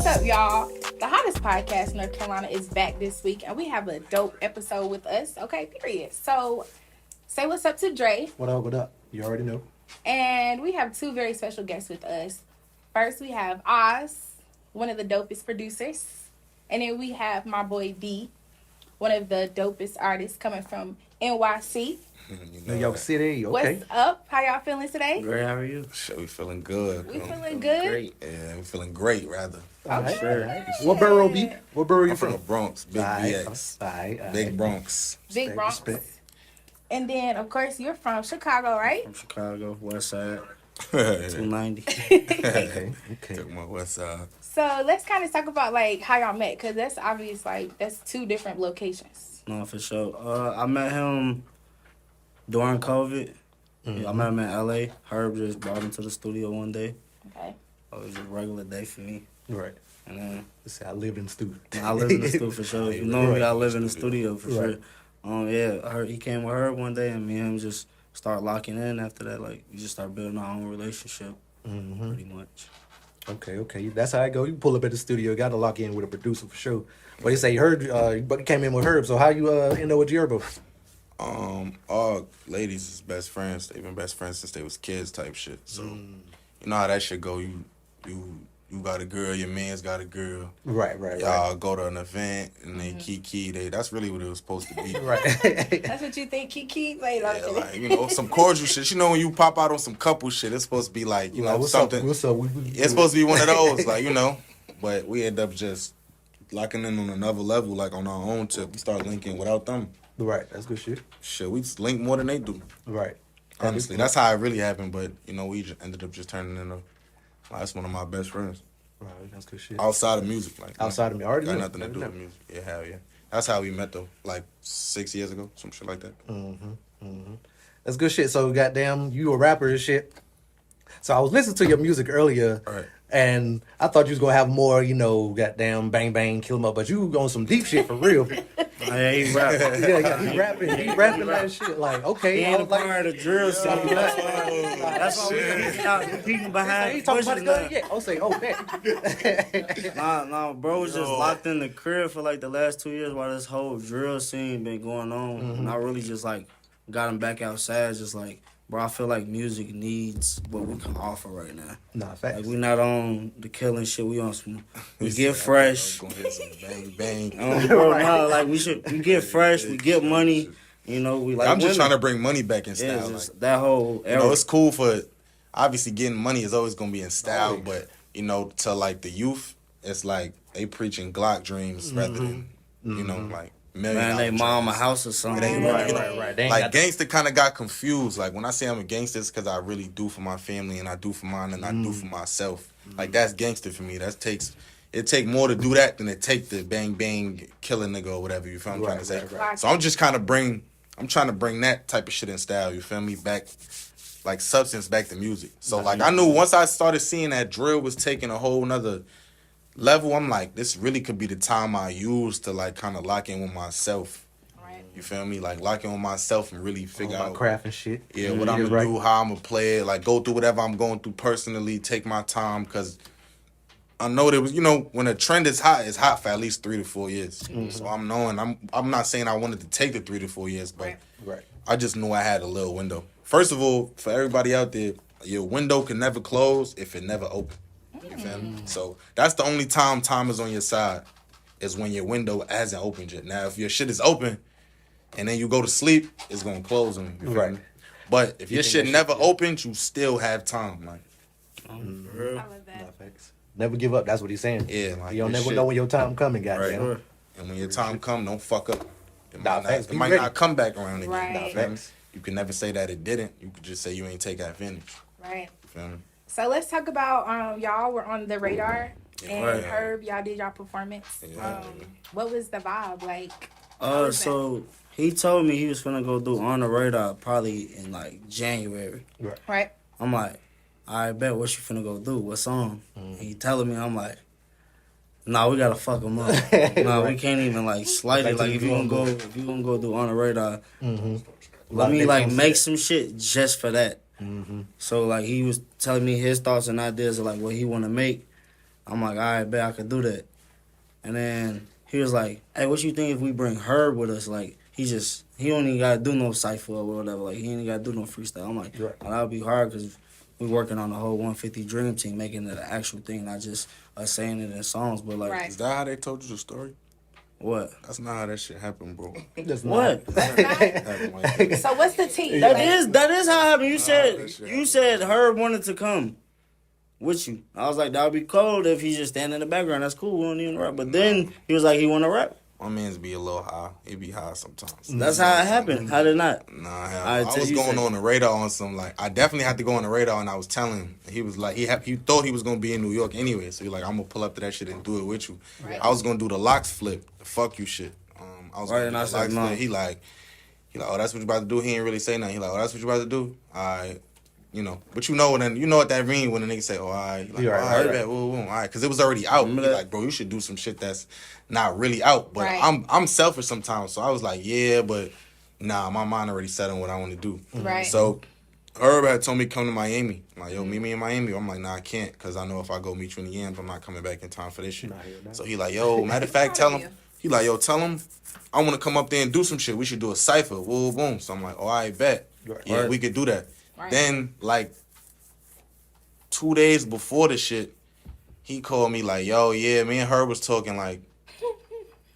What's up, y'all? The hottest podcast in North Carolina is back this week, and we have a dope episode with us. Okay, period. So, say what's up to Dre. What up, what up? You already know. And we have two very special guests with us. First, we have Oz, one of the dopest producers. And then we have my boy D, one of the dopest artists coming from NYC. New York City, okay. What's up? How y'all feeling today? Great, how are you? Shit, we feeling good. We feeling good? Great. Yeah, we feeling great, rather. Okay. Sure. What borough be? What borough you I'm from from? the Bronx, Big BX. Aight. Big Bronx. Big Bronx. Respect. And then, of course, you're from Chicago, right? From Chicago, West Side, Took 290. Okay. my west side. So let's kind of talk about like how y'all met, because that's obvious. Like that's two different locations. No, for sure. I met him during COVID. I met him in LA. Herb just brought him to the studio one day. Okay. It was a regular day for me. Right. And then Let's say I lived in the studio. I live in the studio for sure. You know me, I live in the studio for Right. sure. Yeah, he came with Herb one day, and me and him just start locking in after that. Like, we just start building our own relationship, pretty much. Okay. That's how I go. You pull up at the studio, got to lock in with a producer for sure. But they say Herb, you came in with Herb. So how you end up with G Herbo? All ladies is best friends. They've been best friends since they was kids type shit. So, you know how that shit go. You got a girl, your man's got a girl. Right. Y'all go to an event and they kiki. That's really what it was supposed to be. Right. That's what you think, Kiki? Wait, Yeah, okay. like, you know, some cordial shit. You know, when you pop out on some couple shit, it's supposed to be like, you know, What's something. up? What's up? It's supposed to be one of those, like, you know. But we end up just locking in on another level, like on our own tip. We start linking without them. Right. That's good shit. Shit, we just link more than they do. Right. Honestly, that's how it really happened. But, you know, we just ended up just turning into, that's one of my best friends. Right. That's good shit. Outside of music. Like, Outside of me. Already got know. nothing to do with music. Yeah, hell yeah. That's how we met, though. Like 6 years ago, some shit like that. That's good shit. So, goddamn, you a rapper and shit. So, I was listening to your music earlier. Right. And I thought you was going to have more, you know, goddamn bang bang, kill 'em up. But you on some deep shit for real. Yeah, he rapping. Yeah, he rapping. He rapping that shit. Like, okay. He I ain't a was like, part of the drill scene. That's why we got people behind. he talking about the pushing gun that. yet. I'll say, that. Nah, bro was just locked in the crib for like the last 2 years while this whole drill scene been going on. And I really just like got him back outside, just like, bro, I feel like music needs what we can offer right now. Nah, facts. Like, we not on the killing shit, we on some, we get fresh. Gonna hit some bang bang. Bro, no, like we get fresh, we get money, you know, we like I'm just women. trying to bring money back in Yeah, style. just Like, that whole you era. know, it's cool for, obviously getting money is always gonna be in style, Always. but you know, to like the youth, it's like they preaching Glock dreams rather than you know like Man, they $1,000,000 mom a dreams. house or something. It ain't you know? Right. They ain't Like got gangster kind of got confused. Like when I say I'm a gangster, it's because I really do for my family and I do for mine and I do for myself. Like that's gangster for me. It take more to do that than it take to bang bang kill a nigga or whatever. You feel what I'm trying to say? right. So I'm just kind of I'm trying to bring that type of shit in style. You feel me? Back, like substance back to music. So like I knew once I started seeing that drill was taking a whole nother level, I'm like, this really could be the time I use to like kind of lock in with myself. Right. You feel me? Like lock in with myself and really figure my out craft and shit. yeah, what I'm gonna do, how I'm gonna play it, like go through whatever I'm going through personally, take my time, cause I know there was, you know, when a trend is hot, it's hot for at least 3 to 4 years. So I'm not saying I wanted to take the 3 to 4 years, but Right. I just knew I had a little window. First of all, for everybody out there, your window can never close if it never open. You feel me? So that's the only time is on your side, is when your window hasn't opened yet. Now, if your shit is open and then you go to sleep, it's gonna close on you. You feel Right. me? But if your think shit that never opened, you still have time. Like, I love that. Nah, facts. Never give up. That's what he's saying. yeah, like You don't this never shit- know when your time coming, goddamn. Right. And when your time come, don't fuck up. It Nah, might, not, facts. it Be might ready. not come back around again. Right. You Nah, feel me? facts. You can never say that it didn't. You could just say you ain't take advantage. Right. You feel me? So let's talk about y'all were on the radar, and Right. Herb, y'all did y'all performance. Yeah. What was the vibe like? So he told me he was finna go do On the Radar probably in like January. Right. I'm like, I bet what you finna go do? What song? He telling me, I'm like, nah, we gotta fuck him up. Nah, we can't even like slight it. Like if you gonna go do On the Radar, let me like make some shit just for that. So like he was telling me his thoughts and ideas of like what he wanna make. I'm like, all right, bet I could do that. And then he was like, hey, what you think if we bring Herb with us? Like, he don't even got to do no cypher or whatever. Like, he ain't got to do no freestyle. I'm like, Right. oh, that would be hard because we working on the whole 150 Dream Team, making it an actual thing, not just us saying it in songs. But, like, Right. Is that how they told you the story? what? That's not how that shit happened, bro. That's What? Happened like that. So what's the tea? That is how it happened. You that shit you said Herb wanted to come with you. I was like, that would be cold if he just stand in the background. That's cool. We don't even rap. But then he was like, he want to rap. My man's be a little high. He be high sometimes. That's how it happened. How did it not? Nah, hell, Alright, I so was you going said- on the radar on some, like, I definitely had to go on the radar, and I was telling him. He was like, he thought he was going to be in New York anyway, so he like, I'm going to pull up to that shit and do it with you. Right. I was going to do the locks flip, the fuck you shit. I was Right, going and to I do the said locks no. flip. He like, oh, that's what you about to do? He ain't really say nothing. He like, oh, that's what you about to do? All right. You know, but you know what that mean when a nigga say, oh, all right. Like, You right, all right, right. bet, woo, woo, all right. Because it was already out. He Remember that? like, bro, you should do some shit that's not really out. But Right. I'm selfish sometimes, so I was like, yeah, but nah, my mind already set on what I want to do. Right. So Herb had told me come to Miami. I'm like, yo, meet me in Miami. I'm like, nah, I can't, because I know if I go meet you in the Yams, I'm not coming back in time for this shit. Nah, you're not. So he like, yo, matter of fact, tell Proud of him. you. He like, yo, tell him I want to come up there and do some shit. We should do a cypher. Woo, boom. So I'm like, oh, I bet. Right. Yeah, Right. we could do that. Right. Then, like, 2 days before the shit, he called me like, yo, yeah, me and her was talking like,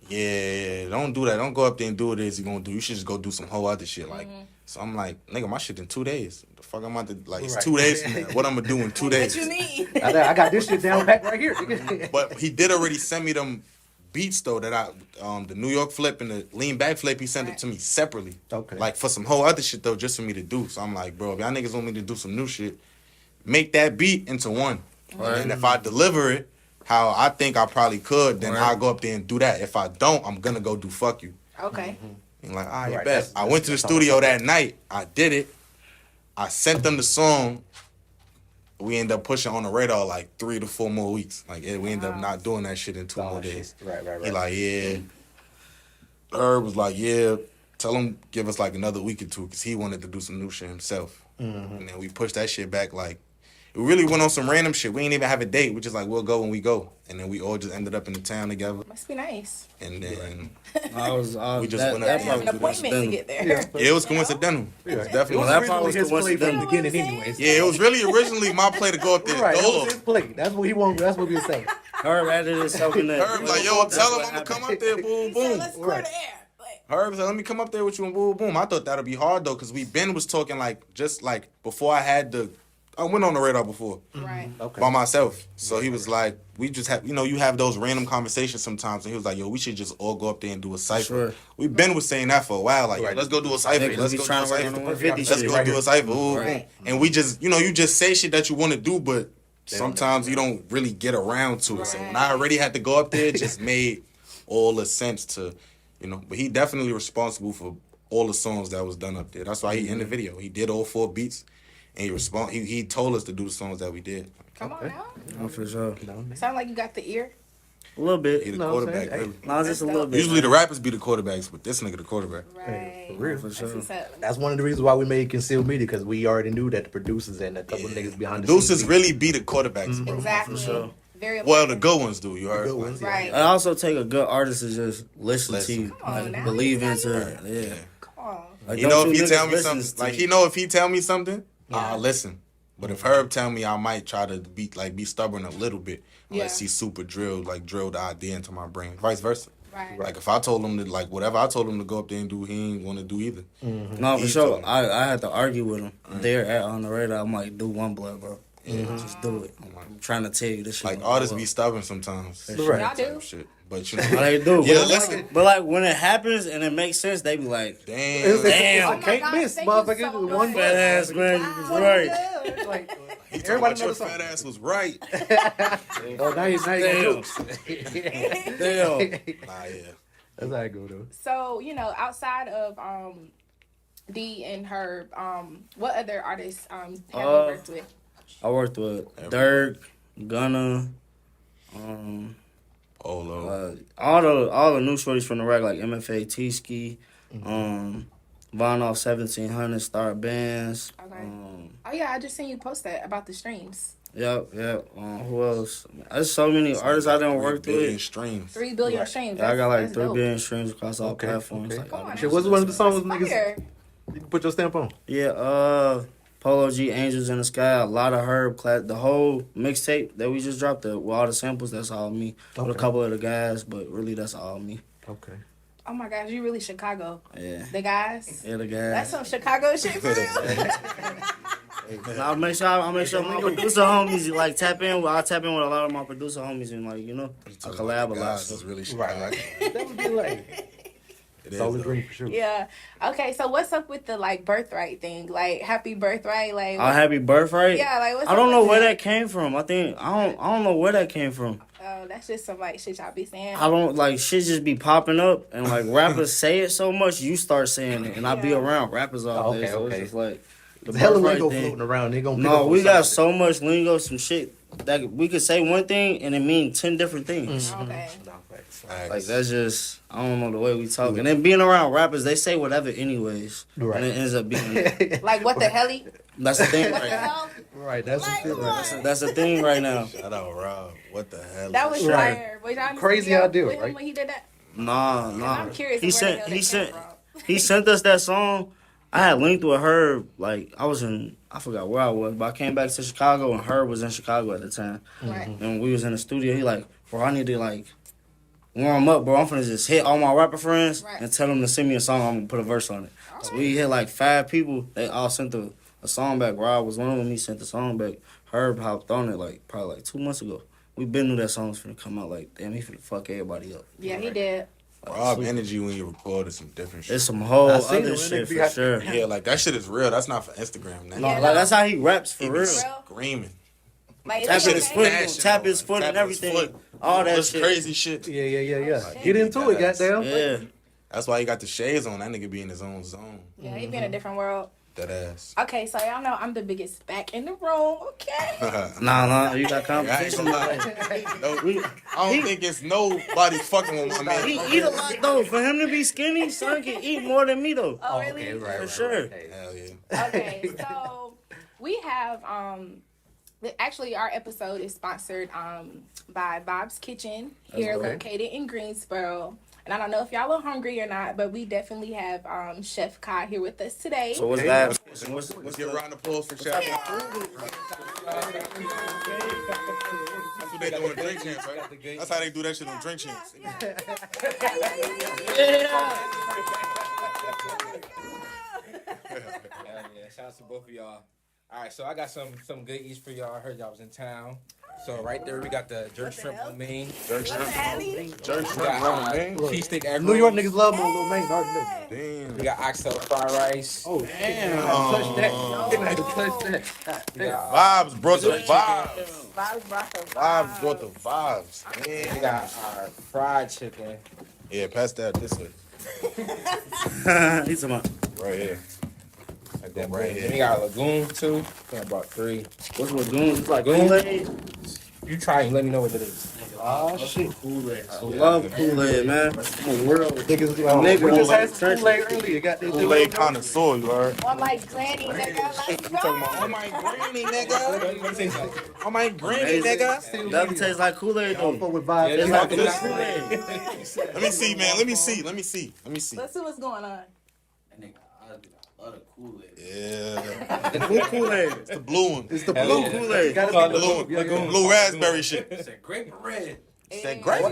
yeah, don't do that. Don't go up there and do what it is you're going to do. You should just go do some whole other shit. Like, so I'm like, nigga, my shit in 2 days. The fuck I'm about to, like, it's Right. 2 days from now. What I'm going to do in 2 days? What you need? I got this shit down back right here. But he did already send me them beats though that the New York flip and the lean back flip, he sent it to me separately. Okay. Like for some whole other shit though, just for me to do. So I'm like, bro, if y'all niggas want me to do some new shit, make that beat into one. Right. And if I deliver it how I think I probably could, then Right. I'll go up there and do that. If I don't, I'm gonna go do fuck you. Okay. And like, all right, Right, bet. that's- I went to the that's studio all. that night. I did it. I sent them the song. We ended up pushing on the radar like 3 to 4 more weeks. Like we ended up not doing that shit in 2 more days. Right. He like, yeah. Herb was like, yeah, tell him give us like another week or two because he wanted to do some new shit himself. And then we pushed that shit back like, it really went on some random shit. We ain't even have a date. We just like, we'll go when we go. And then we all just ended up in the town together. Must be nice. And then We just went up that there. part Have an was appointment to coincidental. get there. Yeah. it was coincidental. It was It definitely was that part originally was his play from the coincidental. beginning, You know what I'm anyways. Yeah, it was really originally my play to go up there. Right, it was Dolo. his play. That's what he wanted. That's what he was saying. Herb added himself in there. Herb like, yo, That's tell him what I'm gonna happened. come up there, boom, He said, boom. let's clear Right. the air. Like, Herb said, let me come up there with you and boom, boom. I thought that'd be hard though, cause we been was talking like just like before I went on the radar before right. Okay. by myself. So he was like, we just have, you have those random conversations sometimes, and he was like, yo, we should just all go up there and do a cipher. Sure. We been was saying that for a while, like, yo, Right. let's go do a cipher. Yeah, 'cause Let's we go do a trying to work on cipher. the 150 Let's shit. go right do here. a cipher. Ooh, Right. And we just, you just say shit that you want to do, but They don't sometimes you don't really get around to it. So when I already had to go up there, it just made all the sense to, but he definitely responsible for all the songs that was done up there. That's why he in the video. He did all 4 beats, and he told us to do the songs that we did. Come on now. Oh, for sure. Sound like you got the ear. A little He bit. the No, I'm quarterback, saying, really. No, just a little bit. Usually the rappers be the quarterbacks, but this nigga the quarterback. Right. for real. For That's sure. what's up. That's one of the reasons why we made concealed media, because we already knew that the producers and a couple of niggas behind the Producers scenes. really be the quarterbacks, bro. Exactly. sure. Very Well, the important. good ones do. You heard? good ones, yeah. Right. I also take a good artist to just listen to Listen. you, Come on like, now. believe You into know it. Yeah. Come on. Like, You don't know, if he niggas tell me listen something, to like me. if he tell me something, I'll listen. But if Herb tell me, I might try to be stubborn a little bit, unless Yeah. he super drilled the idea into my brain. Vice versa. Right. Like if I told him to whatever I told him to go up there and do, he ain't want to do either. No, for He sure. told me. I had to argue with him there at on the radar. I'm like, do one blood, bro. Yeah, just do it. I'm trying to tell you this shit. Like won't artists go be up. stubborn sometimes. Right. Y'all do. Shit. But Oh, they do. Yeah, but, listen. but like when it happens and it makes sense, they be like, Damn. Damn. Oh my Can't gosh, miss, thank you motherfucker. so One much. fat ass man, you was right. Like, He talking everybody about your knows fat something. ass was right. Oh, now you Damn. Damn. Nah, yeah. That's how I go though. So, outside of D and Herb, what other artists have you worked with? I worked with Dirk, Gunna, Polo. all the new shorties from the rack like MFA T-Ski, Von off 1700, Start Bands. Okay. Oh yeah, I just seen you post that about the streams. Yep. Who else? There's so many artists I didn't work 3 billion with. streams. 3 billion streams. Yeah, I got like That's 3 dope. billion streams across all Okay, platforms. okay. Like, Come all on, the Shit, what's one of the songs niggas Fire. you can put your stamp on? Yeah, Polo G, Angels in the Sky, a lot of Herb, the whole mixtape that we just dropped, with all the samples, that's all me. With a Okay. couple of the guys, but really that's all me. Okay. Oh my gosh, you really Chicago. Yeah. The guys. Yeah, the That's guys. some Chicago shit for real. I'll make sure my producer homies like tap in. I'll tap in with a lot of my producer homies and like I collab a lot. Guys So. is really Right. Chicago. That would be like It is, solid though. dream for sure. Yeah. Okay, so what's up with the like birthright thing? Like happy birthright, like Our happy birthright. yeah, like what's I don't up know with where that came from. I don't know where that came from. Oh, that's just some like shit y'all be saying. I don't like shit just be popping up and like rappers say it so much you start saying it and I be Yeah. around rappers all Oh, day. okay, So okay. it's just like the There's hella birthright lingo thing. floating around. They gonna pick No, up we on got something. so much lingo, some shit that we could say one thing and it mean 10 different things. Okay. Nah, facts. Facts. Like that's just I don't know the way we talk. And then being around rappers, they say whatever anyways, Right. and it ends up being Like what the helly? that's the thing What right the now. hell? Right, that's Like, what come on. That's the thing right now. Shout out Rob. What the hell? That was Right. fire. Was y'all in the Crazy studio idea, with him right? when he did that? Nah. I'm curious. He where the sent hell he that sent came from. he sent us that song. I had linked with Herb. Like I forgot where I was, but I came back to Chicago and Herb was in Chicago at the time. Right. And we was in the studio. He like, bro, I need to like warm up, bro. I'm finna just hit all my rapper friends Right. and tell them to send me a song. I'm gonna put a verse on it. So we hit like 5 people. They all sent a song back. Rob was one of them. He sent the song back. Herb hopped on it like probably like 2 months ago. We been knew that song was finna come out. Like damn, he finna fuck everybody up. Yeah, he did. Like, Rob super- energy when you record is some different shit. It's some whole I seen it other when shit they for be- sure. Yeah, like that shit is real. That's not for Instagram. Now. No, Yeah, like no. that's how he raps for He real. be Real? screaming. Like, Tap it's his okay. foot, Smashing, tap his though. foot, Tap and his everything. foot. All that That's shit. crazy shit. Yeah. shit. Get into it, That's- goddamn. Yeah. That's why he got the shades on. That nigga be in his own zone. Yeah, he be in a different world. That ass. Okay, so y'all know I'm the biggest back in the room. Okay. Nah, you got I ain't competition. gonna lie. No, I don't think it's nobody fucking with my man. He eat a lot though. For him to be skinny, son can eat more than me though. Oh, really? Okay, right, For right, sure. right. Hell yeah. Okay, so we have actually our episode is sponsored by Bob's Kitchen here Okay. located in Greensboro. And I don't know if y'all are hungry or not, but we definitely have Chef Kai here with us today. So what's Okay. that? Let's get a round of applause for Chef. That's what they do in drink champs, right? That's how they do that shit on drink champs. Hell yeah, shout out to both of y'all. All right, so I got some good eats for y'all. I heard y'all was in town. So right there we got the jerk shrimp hell? on main. Jerk shrimp. Jerk We shrimp, got man. cheese stick egg New York rolls. niggas love my little man. Already know. Damn. We got oxtail fried rice. Oh, damn. Touch that. Touch that. We got, Vibes brought the vibes. Bob's brought the Vibes brought the vibes. we Damn. got our fried chicken. Yeah, pass that this way. He's talking about Right here. Like that, Right right here. We got a lagoon too. I think I brought 3. what's lagoon? It's like Lagoon? Kool-Aid. You try and let me know what it is. Oh, shit. Kool-Aid. I love Kool-Aid, man. I'm a real Niggas, Nigga, we just had some Kool-Aid. Kool-Aid earlier. Got this Kool-Aid connoisseur, you heard? on my granny, nigga. Let's go. Oh my granny, nigga. Let me say something. Oh my granny, nigga. Doesn't taste like Kool-Aid Fuck though. with vibes. It's Yeah, like you good got Kool-Aid. Let me see, man. Let me see. Let me see. Let me see. Let's see what's going on. I love the Kool-Aid. Yeah. The blue Kool-Aid. It's the blue one. It's the Hell blue yeah. Kool-Aid. Gotta Call be it the Blue, blue. Yeah, yeah. blue raspberry shit. It's a grape red. Said great.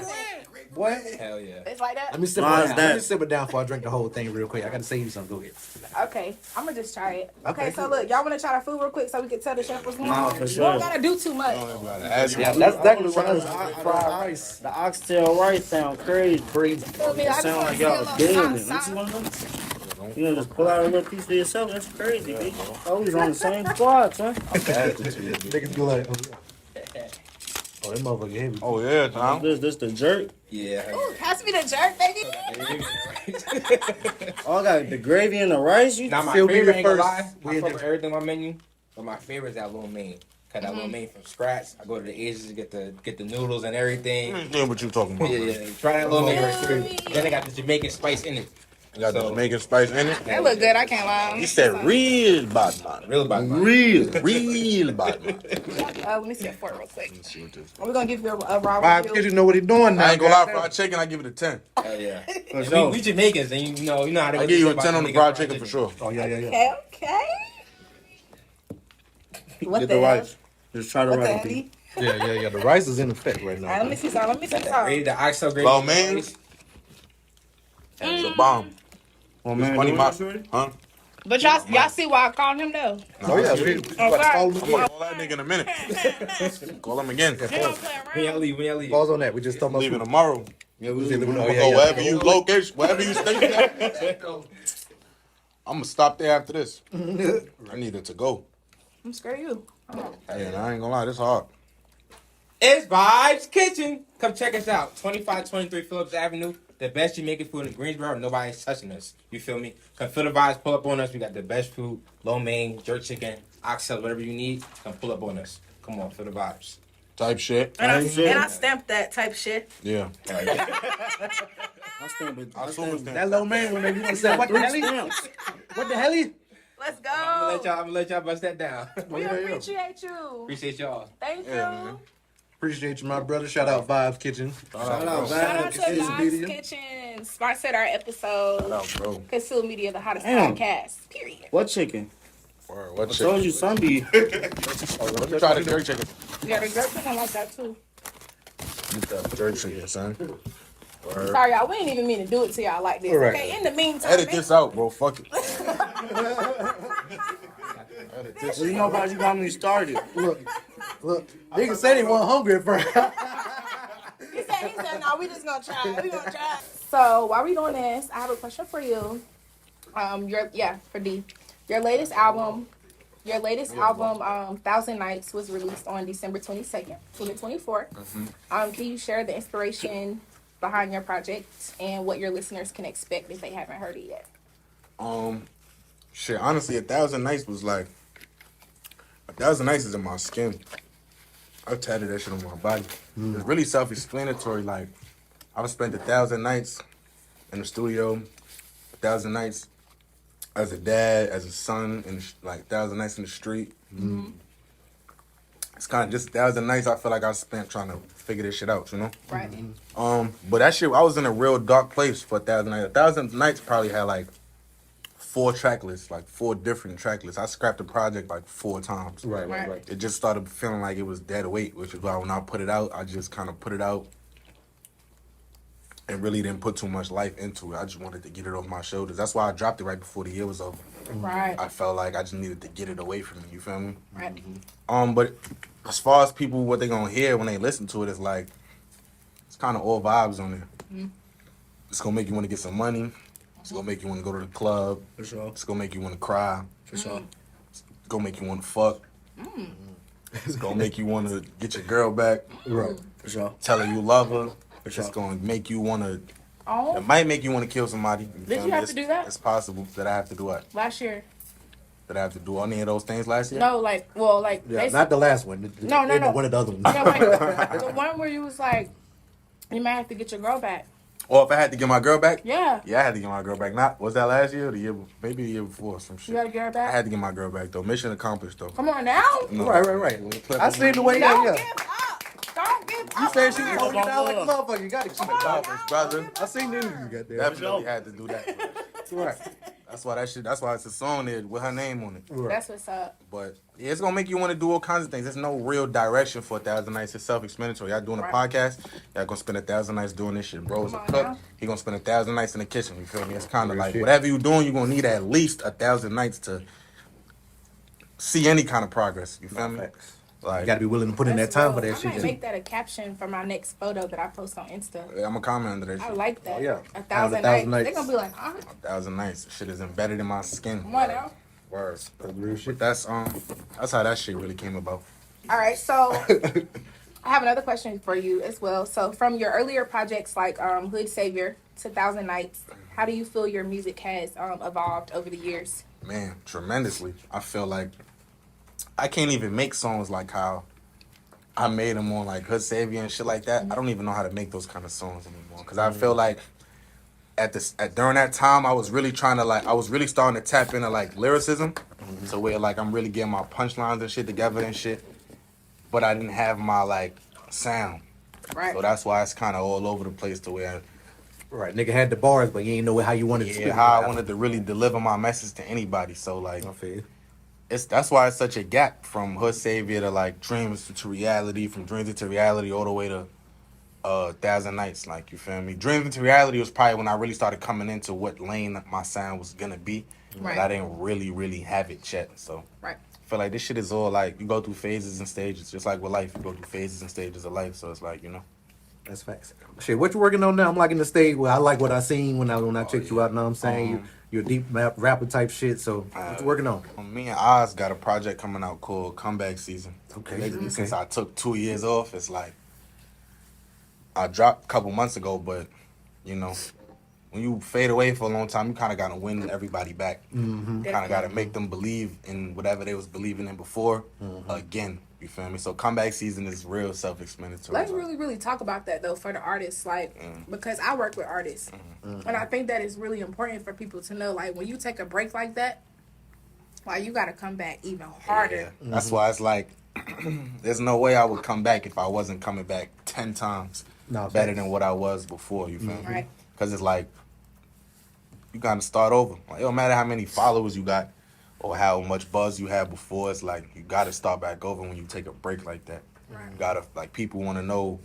What? Hell yeah. It's like that? Let me simmer Why it is down. that? Let me simmer down before I drink the whole thing real quick. I gotta save you something. Go ahead. Okay, I'm gonna just try it. Okay, Okay. so look, y'all wanna try the food real quick so we can tell the chef what's going Nah, on? for We sure. don't gotta do too much. Yeah, that's exactly what I was fried rice. The oxtail rice sound crazy. Crazy. Feel me? I just Sound wanna like feel y'all my doing it. sauce, Let me see one sauce. of them. You know, just pull out a little piece for yourself. That's crazy, bitch. Always on the same squad, son. Niggas be like, oh, that motherfucker heavy. Oh yeah, Tom. This the jerk. Yeah. Ooh, pass me the jerk, baby. Oh, I got the gravy and the rice. You Now my Still be favorite the ain't gonna first. lie. We I in fuck with the- everything on my menu, but my favorite is that little main. Cut that little main from scratch. I go to the Asians to get the noodles and everything. Know what you talking about? Yeah. Try that little main right Feel through. me? Then they got the Jamaican spice in it. You got the So- Jamaican spice in it. That look good. I can't lie. You said real bad man. Real bad man. Real bad man. Let me see a fork real quick. Let's see what this is. We're gonna give you a raw Five review. kids, you know what he doing now. I ain't gonna lie, goddamn. fried chicken, I give it a 10. Oh yeah. For We, sure. we Jamaicans, and you know how they. I give you a 10 on the fried chicken for sure. Oh yeah. Okay. What Get the the hell? rice. Just try the What the rice. hell? B. Yeah. The rice is in effect right All right, let now. me see some. Let me see some. Ready the oxtail gravy. Well, man. It's a bomb. Oh, It's man, funny, you my, want to huh? But y'all see why I called him though? Oh yeah, we Okay. I'm gonna call that nigga in a minute. Call him again. He don't play When y'all around. leave. Pause on that. We just talking about Leaving food. tomorrow. Yeah, we leaving I'm Oh, gonna yeah, go yeah. wherever you location, wherever you stay at. I'm gonna stop there after this. I needed to go. I'm scared of you. Hey, and I ain't gonna lie, this hard. It's Vibes Kitchen. Come check us out. 2523 Phillips Avenue. The best Jamaican food in Greensboro. Nobody's touching us. You feel me? Come feel the vibes. Pull up on us. We got the best food. Lo mein, jerk chicken, oxtail, whatever you need. Come pull up on us. Come on, feel the vibes. Type shit. And I stamped that type shit. Yeah. I stand with I assume it's That low man when they say what the hell? What the hell? Let's go. I'm gonna let y'all bust that down. We appreciate you. Appreciate y'all. Thank you. Yeah, man. Appreciate you, my brother. Shout out Vibes Kitchen. Shout out, Shout out man. to Kitchen Vibes Media. Kitchen. Sponsored our episode. Shout out, bro. Conceal Media, the hottest Damn. podcast. Period. What chicken? Word, what I chicken? told you, son be. Let me try the jerk chicken. Yeah, the jerk chicken like that too. Jerk chicken, son. Word. Sorry, y'all. We ain't even mean to do it to y'all like this. Alright. Okay. In the meantime, Edit this out, bro. Fuck it. Edit this. You know about you got me started. Look. Nigga said he wasn't hungry at first. He said, no, we just gonna try. We gonna try. So while we doing this, I have a question for you. For D. Your latest album, 1,000 Nights, was released on December 22nd, 2024. Can you share the inspiration behind your project and what your listeners can expect if they haven't heard it yet? Shit, honestly, 1,000 Nights was like, 1,000 Nights is in my skin. I've tatted that shit on my body. It's really self-explanatory. Like, I've spent 1,000 nights in the studio, 1,000 nights as a dad, as a son, and like 1,000 nights in the street. It's kind of just 1,000 nights I feel like I spent trying to figure this shit out, you know? Right. But that shit, I was in a real dark place for 1,000 Nights. 1,000 Nights probably had like 4 track lists, like 4 different track lists. I scrapped the project like 4 times. Right. It just started feeling like it was dead weight, which is why when I put it out, I just kind of put it out and really didn't put too much life into it. I just wanted to get it off my shoulders. That's why I dropped it right before the year was over. Right. I felt like I just needed to get it away from me, you feel me? Right. But as far as people, what they gonna hear when they listen to it, it's like, it's kind of all vibes on there. It's gonna make you want to get some money. It's gonna make you want to go to the club. For sure. It's gonna make you want to cry. For sure. It's gonna make you want to fuck. It's gonna make you want to get your girl back. Right. For sure. Tell her you love her. It's sure. gonna make you want to. It Oh, might make you want to kill somebody. Did feel you me? have to do that? It's possible that I have to do what? last year. That I have to do any of those things last year? No, Yeah, basically- not the last one. No. One of the other ones. No, wait. The one where you was like, you might have to get your girl back. Or if I had to get my girl back? Yeah. Yeah, I had to get my girl back. Not was that last year or the year? Maybe the year before. Some shit. You gotta get her I back. had to get my girl back though. Mission accomplished though. Come on now. No. Right. I seen the way. Don't Yeah. give up. Don't give up. You said she on was her. holding down like a motherfucker. You got to keep it down. Brother. I seen the interview you got there. Definitely had to do that. Right. That's why that shit. That's why it's a song there with her name on it. That's what's up. But yeah, it's gonna make you want to do all kinds of things. There's no real direction for 1,000 Nights. It's self-explanatory. Y'all doing a Right. podcast. Y'all gonna spend 1,000 nights doing this shit. Bro's a Come on cook. now. He gonna spend 1,000 nights in the kitchen. You feel me? It's kind of Real like shit. whatever you doing, you gonna need at least 1,000 nights to see any kind of progress. You feel me? Facts. Like You got to be willing to put in that That's time for real. that I shit. might too. make that a caption for my next photo that I post on Insta. I'm a comment under that I shit. like that. Oh, yeah. 1,000 1,000 nights. nights. They're gonna be like, 1,000 nights. Shit is embedded in my skin. come on now. Words. That's real shit. But that's how that shit really came about. All right, so I have another question for you as well. So from your earlier projects like Hood Savior to 1,000 Nights, how do you feel your music has evolved over the years? Man, tremendously. I feel like I can't even make songs like how I made them on like Hood Savior and shit like that. I don't even know how to make those kind of songs anymore because I feel like during that time, I was really trying to I was really starting to tap into like lyricism, so where like I'm really getting my punchlines and shit together and shit, but I didn't have my like sound, Right. so that's why it's kind of all over the place to where Right, nigga had the bars, but you ain't know how you wanted to spit. how I wanted to really deliver my message to anybody. So like I feel you. that's why it's such a gap from Hood Savior to like dreams to reality, from dreams into reality all the way to Thousand Nights. Like, you feel me? Dreams into reality was probably when I really started coming into what lane my sound was gonna be, Right. but I didn't really have it yet. So Right. I feel like this shit is all like you go through phases and stages, just like with life. You go through phases and stages of life. So it's like, you know. That's facts. Shit, what you working on now? I'm like in the stage where I like what I seen when I checked you out. Know what I'm saying? You're a deep rapper type shit. So what you working on? Me and Oz got a project coming out called Comeback Season. Okay. Basically, since I took 2 years off, it's like I dropped a couple months ago, but you know, when you fade away for a long time, you kind of got to win everybody back. Kind of got to make them believe in whatever they was believing in before again. You feel me? So Comeback Season is real self-explanatory. Let's really talk about that though for the artists, like because I work with artists, and I think that is really important for people to know. Like when you take a break like that, like you got to come back even harder. Yeah. That's why it's like there's no way I would come back if I wasn't coming back 10 times better than what I was before. You feel me? Right. Because it's like you gotta start over. Like, it don't matter how many followers you got or how much buzz you had before. It's like you gotta start back over when you take a break like that. Right. You gotta, like, people want to know.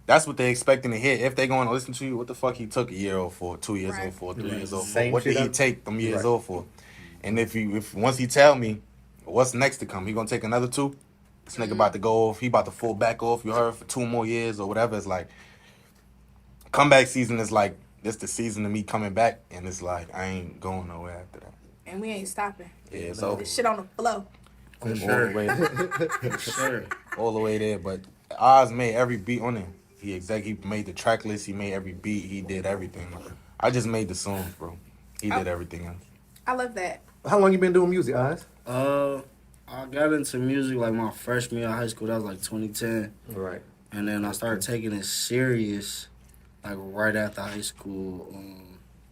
That's what they expecting to hear. If they going to listen to you, what the fuck he took a year off for, 2 years off for, 3 years off for? Same What did shit he up. take them years off for? And if once he tell me what's next to come, he gonna take another 2. This nigga about to go off. He about to fall back off. You heard, for 2 more years or whatever. It's like Comeback Season is like this the season of me coming back, and it's like I ain't going nowhere after that. And we ain't stopping. Yeah, it's over. This shit on the flow. For All sure. the way, For sure. all the way there. But Oz made every beat on it. He made the track list. He made every beat. He did everything. I just made the songs, bro. He did everything else. I love that. How long you been doing music, Oz? I got into music like my freshman year of high school. That was like 2010. Right. And then I started taking it serious like right after high school.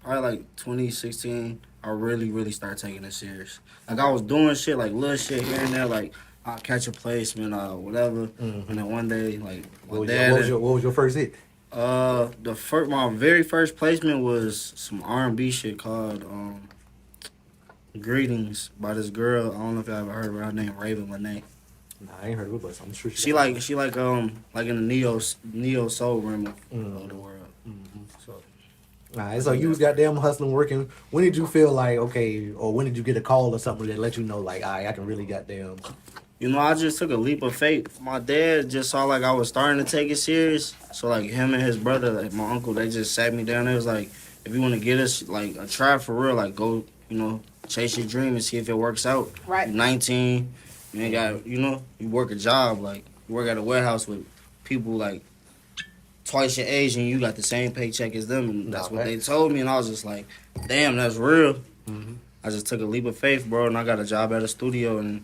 Probably like 2016. I really started taking it serious. Like I was doing shit like little shit here and there, like I'll catch a placement or whatever. And then one day, like my dad. What was your first hit? My very first placement was some R&B shit called "Greetings" by this girl. I don't know if y'all ever heard of her. Her name Raven Lene. Nah, I ain't heard of it, but I'm sure She like in the neo soul realm of the world. So Alright, so you was goddamn hustling, working. When did you feel like, okay, or when did you get a call or something that let you know, like, I can really goddamn... I just took a leap of faith. My dad just saw like I was starting to take it serious. So like him and his brother, like my uncle, they just sat me down. They was like, if you want to get us like a try for real, like go, chase your dream and see if it works out. Right. You're 19, you ain't got, you work a job, like you work at a warehouse with people like twice your age and you got the same paycheck as them. And that's what they told me. And I was just like, damn, that's real. I just took a leap of faith, bro, and I got a job at a studio and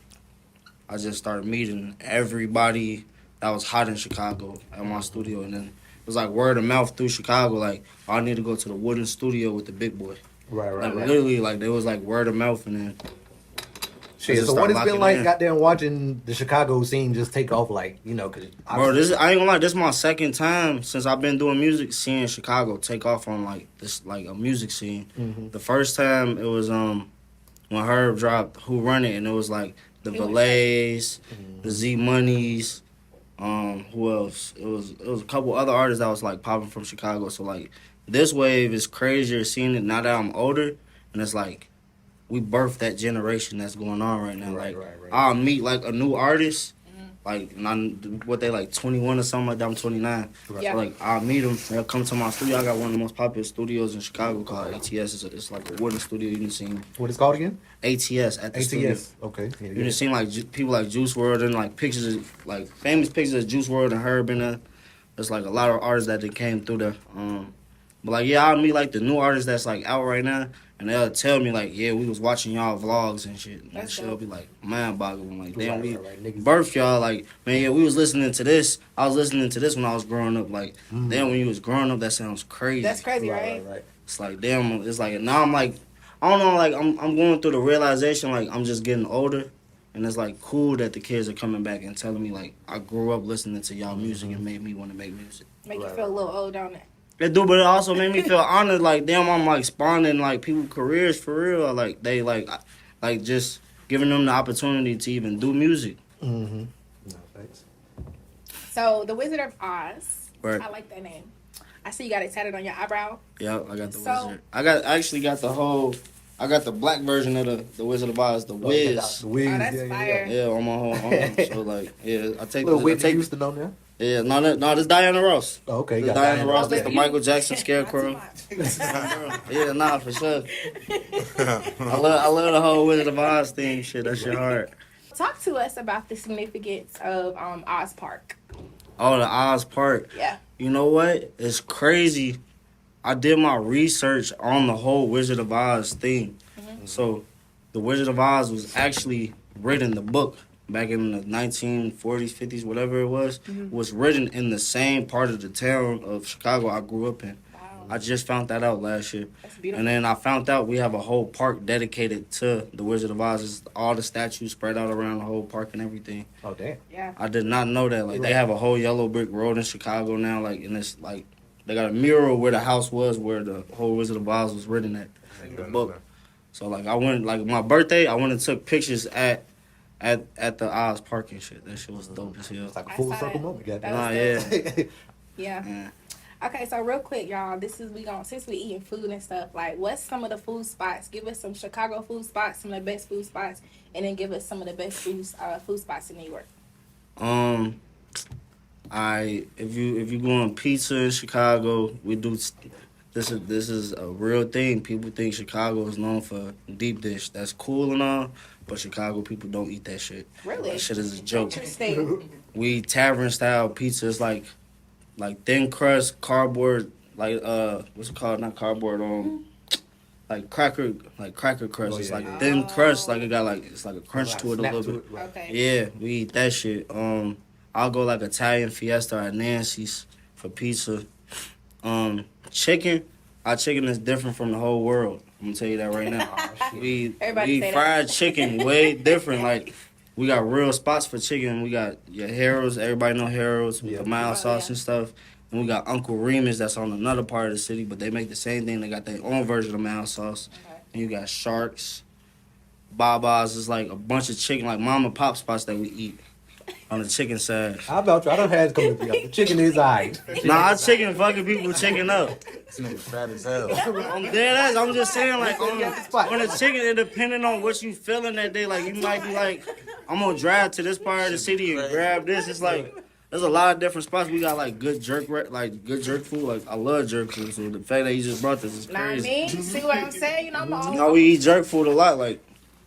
I just started meeting everybody that was hot in Chicago at my studio. And then it was like word of mouth through Chicago, like, I need to go to the wooden studio with the big boy. Right. Literally, like, there was like word of mouth. And then Shit, so what it's been like goddamn watching the Chicago scene just take off, like, cause... Bro, I ain't gonna lie, this is my second time since I've been doing music seeing Chicago take off on, like, this, like, a music scene. The first time, it was, when Herb dropped Who Run It, and it was, like, the Valets, the Z Monies, who else? It was a couple other artists that was like popping from Chicago. So like this wave is crazier seeing it now that I'm older, and it's like we birthed that generation that's going on right now. Right. I'll meet like a new artist, like they like 21 or something like that. I'm 29. Right. Yeah. So, like I'll meet them. They'll come to my studio. I got one of the most popular studios in Chicago called ATS. It's like a wooden studio. You done seen What it's called again? ATS at the studio. ATS. Okay. Yeah, You done seen like people like Juice WRLD and like pictures of like famous pictures of Juice WRLD and Herb in there. There's like a lot of artists that they came through there. But like I'll meet like the new artists that's like out right now, and they'll tell me like, yeah, we was watching y'all vlogs and shit. And that shit'll be like mind boggling. Like damn, we birthed y'all. Like man, yeah, we was listening to this. I was listening to this when I was growing up. Like damn, when you was growing up, that sounds crazy. That's crazy, right? It's like damn. It's like now I'm like I don't know. Like I'm going through the realization like I'm just getting older, and it's like cool that the kids are coming back and telling me like I grew up listening to y'all music and made me want to make music. Make you feel a little old on it. It do, but it also made me feel honored. Like damn, I'm like spawning like people careers for real. Like they like just giving them the opportunity to even do music. Mm-hmm. No, thanks. So the Wizard of Oz. Right. I like that name. I see you got it tatted on your eyebrow. Yeah, I got the So- wizard. I actually got the whole. I got the black version of the Wizard of Oz, the Wiz. The Wiz, Oh, that's fire. Yeah, on my whole arm. So like, yeah, I take Little the, I Whitney take. Houston on there. Yeah, no, this Diana Ross. Oh, okay, you This got Diana Ross. This But the you- Michael Jackson Not too Scarecrow. much. Yeah, nah, for sure. I love the whole Wizard of Oz thing. Shit, that shit hard. Talk to us about the significance of Oz Park. Oh, the Oz Park. Yeah. You know what? It's crazy. I did my research on the whole Wizard of Oz thing. So, the Wizard of Oz was actually written, the book, back in the 1940s, 50s, whatever it was written in the same part of the town of Chicago I grew up in. Wow. I just found that out last year. That's beautiful. And then I found out we have a whole park dedicated to the Wizard of Oz. It's all the statues spread out around the whole park and everything. Oh damn. Yeah. I did not know that. Like, they have a whole yellow brick road in Chicago now. Like, and it's like, they got a mural where the house was, where the whole Wizard of Oz was written at. The book. So, like, I went, like, my birthday, I went and took pictures at the Oz Park and shit. That shit was dope as hell. It's like a I full saw circle that. moment, That goddamn. Nah, was yeah. Yeah. Yeah. Okay, so real quick, y'all, since we eating food and stuff, like, what's some of the food spots? Give us some Chicago food spots, some of the best food spots, and then give us some of the best food spots in New York. If you go on pizza in Chicago, we do. This is a real thing. People think Chicago is known for deep dish. That's cool and all, but Chicago people don't eat that shit. Really? That shit is a joke. Interesting. We eat tavern style pizza. It's like thin crust, cardboard, like what's it called? Not cardboard. Like cracker crust. Oh, It's yeah, like yeah. thin crust. Like it's like a crunch to it a Snap little to bit. it, right. Okay. Yeah, we eat that shit. I'll go like Italian Fiesta at Nancy's for pizza. Our chicken is different from the whole world. I'm gonna tell you that right now. We Everybody say that. fried chicken way different. Like we got real spots for chicken. We got your Harrows. Everybody know Harrows with Yeah. the mild Oh, sauce yeah. and stuff. And we got Uncle Remus that's on another part of the city, but they make the same thing. They got their own version of mild sauce. Okay. And you got Sharks. Baba's is like a bunch of chicken, like mom and pop spots that we eat on the chicken side. How about you? I don't have to come to the chicken is alright. Nah, our chicken fucking people chicken up. This nigga fat as hell. I'm dead ass. I'm just saying, like, on spot. the chicken, it depending on what you feeling that day. Like, you might be like, I'm gonna drive to this part of the city and grab this. It's like, there's a lot of different spots. We got like good jerk food. Like, I love jerk food. So the fact that you just brought this is Know what I crazy. mean? See what I'm saying? You know, I'm all You know, we eat jerk food a lot. Like,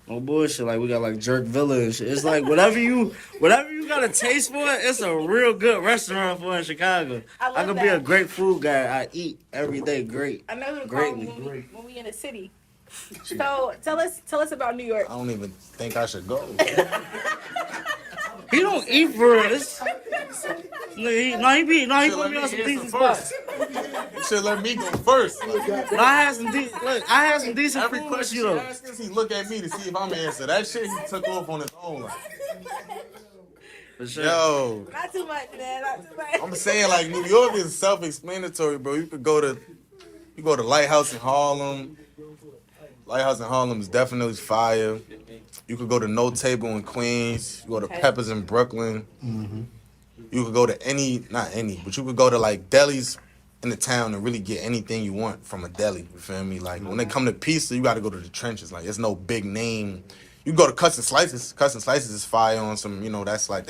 no bullshit. Like, we got like Jerk Villa and shit. It's like whatever you got a taste for it, it's a real good restaurant for in Chicago. I love I could be that. a great food guy. I eat every day great. I know who to call Greatly. when we in the city. So tell us about New York. I don't even think I should go. He don't eat for us. He put me on some decent spots. You should let me go first. Like, But I had some decent every food with question you he though. asks, he look at me to see if I'm answer. That shit he took off on his own. Like, For sure. yo, Not too much, man. Not too much. I'm saying like New York is self-explanatory, bro. You go to Lighthouse in Harlem. Lighthouse in Harlem is definitely fire. You could go to No Table in Queens. You go to Okay. Peppers in Brooklyn. You could go to but you could go to like delis in the town and really get anything you want from a deli. You feel me? Like when they come to pizza, you got to go to the trenches. Like there's no big name. You can go to Cuts and Slices. Cuts and Slices is fire on some. You know that's like